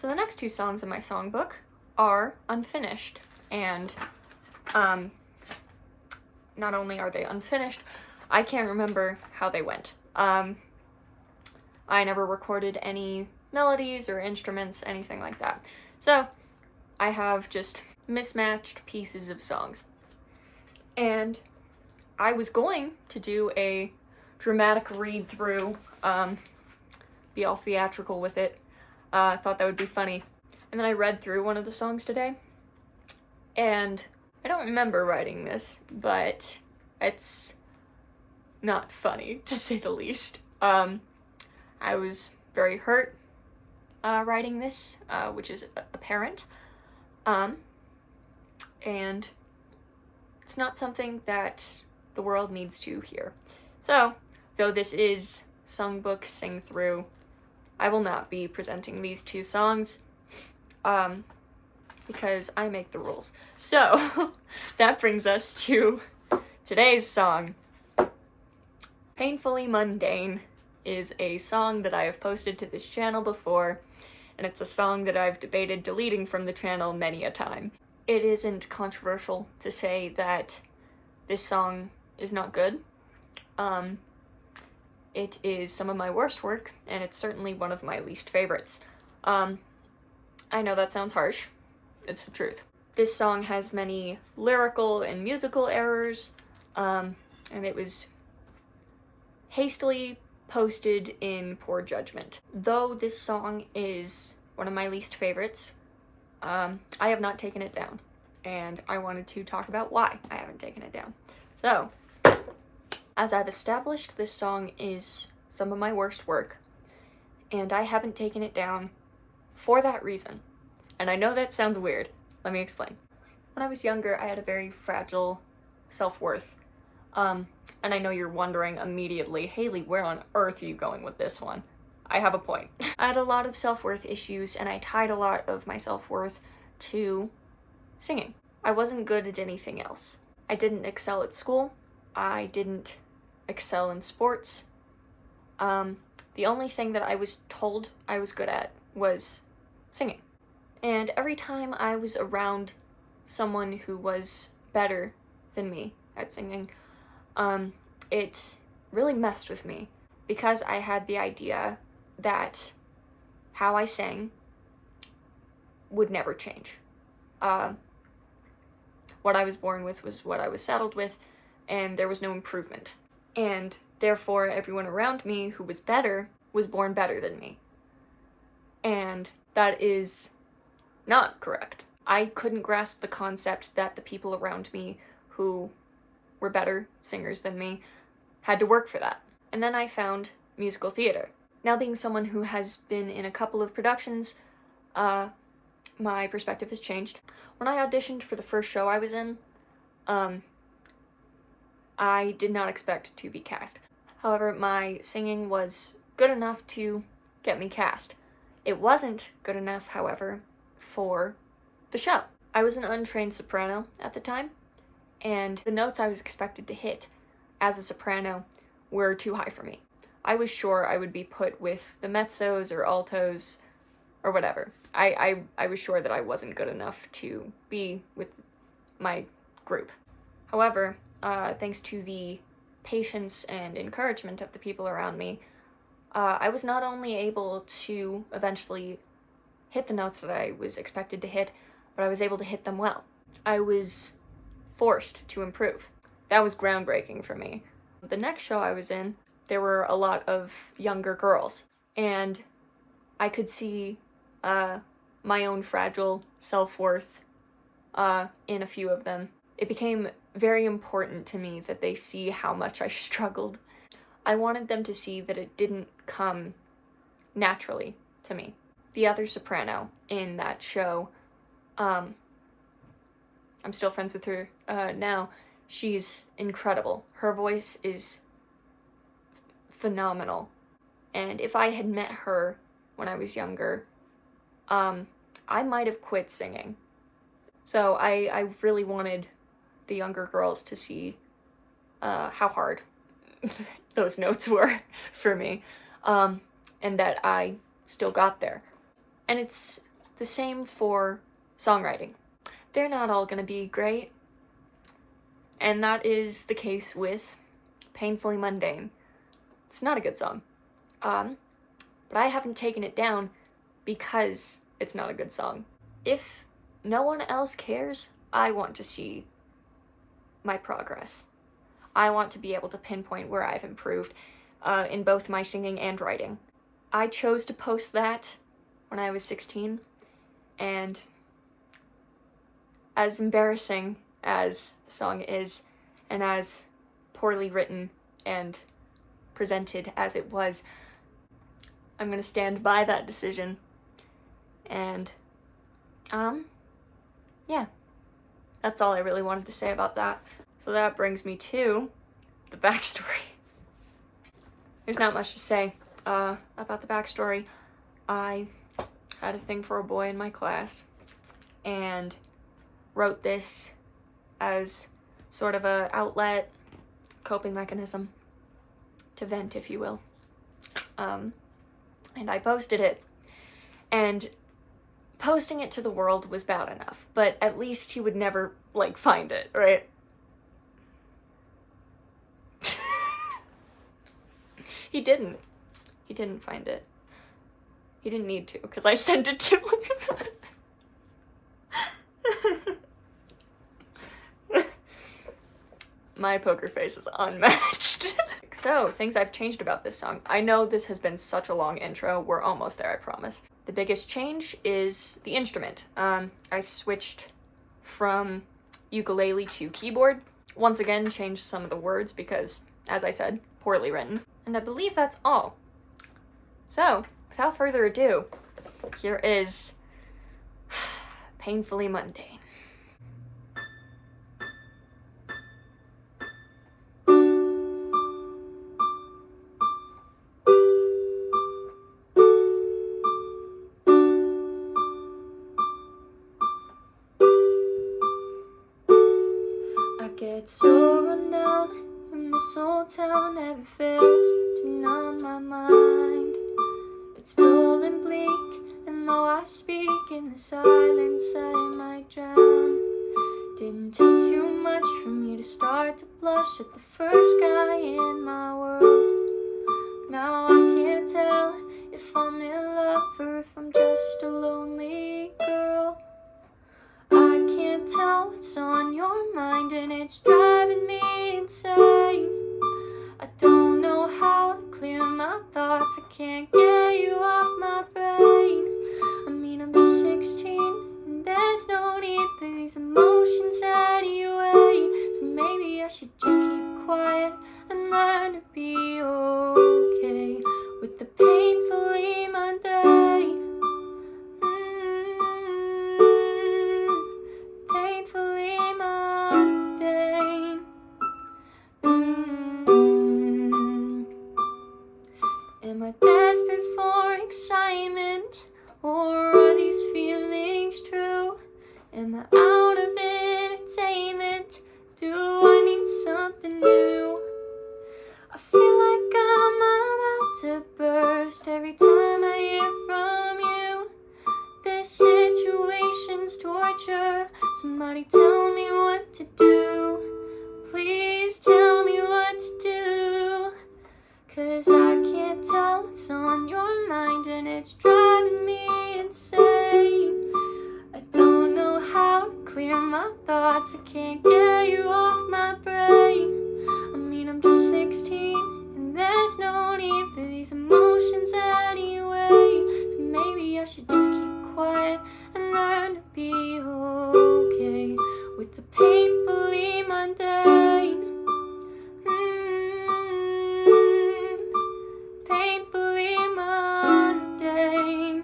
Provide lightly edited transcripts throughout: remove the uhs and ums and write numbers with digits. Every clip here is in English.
So the next two songs in my songbook are unfinished, and not only are they unfinished, I can't remember how they went. I never recorded any melodies or instruments, anything like that. So I have just mismatched pieces of songs. And I was going to do a dramatic read through, be all theatrical with it. Thought that would be funny. And then I read through one of the songs today, and I don't remember writing this, but it's not funny, to say the least. I was very hurt writing this, which is apparent. And it's not something that the world needs to hear. So, though this is Songbook Sing-Through, I will not be presenting these two songs, because I make the rules. So, that brings us to today's song. Painfully Mundane is a song that I have posted to this channel before, and it's a song that I've debated deleting from the channel many a time. It isn't controversial to say that this song is not good. It is some of my worst work, and it's certainly one of my least favorites. I know that sounds harsh. It's the truth. This song has many lyrical and musical errors, and it was hastily posted in poor judgment. Though this song is one of my least favorites, I have not taken it down, and I wanted to talk about why I haven't taken it down. So, as I've established, this song is some of my worst work, and I haven't taken it down for that reason. And I know that sounds weird. Let me explain. When I was younger, I had a very fragile self-worth. And I know you're wondering immediately, Haley, where on earth are you going with this one? I have a point. I had a lot of self-worth issues, and I tied a lot of my self-worth to singing. I wasn't good at anything else. I didn't excel at school. I didn't excel in sports. The only thing that I was told I was good at was singing. And every time I was around someone who was better than me at singing, it really messed with me, because I had the idea that how I sang would never change. What I was born with was what I was saddled with, and there was no improvement. And therefore, everyone around me who was better was born better than me. And that is not correct. I couldn't grasp the concept that the people around me who were better singers than me had to work for that. And then I found musical theater. Now, being someone who has been in a couple of productions, my perspective has changed. When I auditioned for the first show I was in, I did not expect to be cast. However, my singing was good enough to get me cast. It wasn't good enough, however, for the show. I was an untrained soprano at the time, and the notes I was expected to hit as a soprano were too high for me. I was sure I would be put with the mezzos or altos or whatever. I was sure that I wasn't good enough to be with my group. However, thanks to the patience and encouragement of the people around me, I was not only able to eventually hit the notes that I was expected to hit, but I was able to hit them well. I was forced to improve. That was groundbreaking for me. The next show I was in, there were a lot of younger girls, and I could see my own fragile self-worth in a few of them. It became very important to me that they see how much I struggled. I wanted them to see that it didn't come naturally to me. The other soprano in that show, I'm still friends with her now. She's incredible. Her voice is phenomenal. And if I had met her when I was younger, I might have quit singing. So I really wanted the younger girls to see how hard those notes were for me, and that I still got there. And it's The same for songwriting. They're not all gonna be great, and that is the case with Painfully Mundane. It's not a good song. But I haven't taken it down because it's not a good song. If no one else cares, I want to see my progress. I want to be able to pinpoint where I've improved in both my singing and writing. I chose to post that when I was 16, and as embarrassing as the song is, and as poorly written and presented as it was, I'm gonna stand by that decision. And, yeah. That's all I really wanted to say about that. So that brings me to the backstory. There's not much to say about the backstory. I had a thing for a boy in my class and wrote this as sort of a outlet, coping mechanism, to vent, if you will. And I posted it, and posting it to the world was bad enough, but at least he would never, like, find it, right? He didn't find it. He didn't need to, because I sent it to him. My poker face is unmatched. So, things I've changed about this song. I know this has been such a long intro. We're almost there, I promise. The biggest change is the instrument. I switched from ukulele to keyboard. Once again, changed some of the words because, as I said, poorly written. And I believe that's all. So, without further ado, here is Painfully Mundane. Get so run down, and this old town never fails to numb my mind. It's dull and bleak, and though I speak in the silence, I might drown. Didn't take too much for me to start to blush at the first guy in my world. Now I can't tell if I'm in love or if I'm just a lonely girl. I can't tell what's on your mind, and it's driving me insane. I don't know how to clear my thoughts, I can't get you off my brain. I mean, I'm just 16, and there's no need for these emotions anyway. So maybe I should just keep quiet and learn to be okay with the painfully mundane. Painfully mundane. Am I desperate for excitement, or are these feelings true? Am I out of entertainment? Do I need something new? I feel like I'm about to burst every time I hear from you. This situation's torture. Somebody tell me what to do. Please tell me what to do. 'Cause I can't tell what's on your mind, and it's driving me insane. I don't know how to clear my thoughts, I can't get you off my brain. I mean, I'm just 16, and there's no need for these emotions anyway. So maybe I should just keep quiet and learn to be okay with the painfully mundane. Painfully mundane.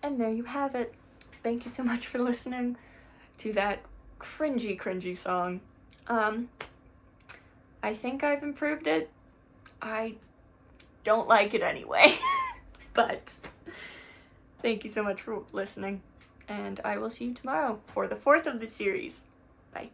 And there you have it. Thank you so much for listening to that cringy song. I think I've improved it. I don't like it anyway. But thank you so much for listening, and I will see you tomorrow for the 4th of the series. Bye.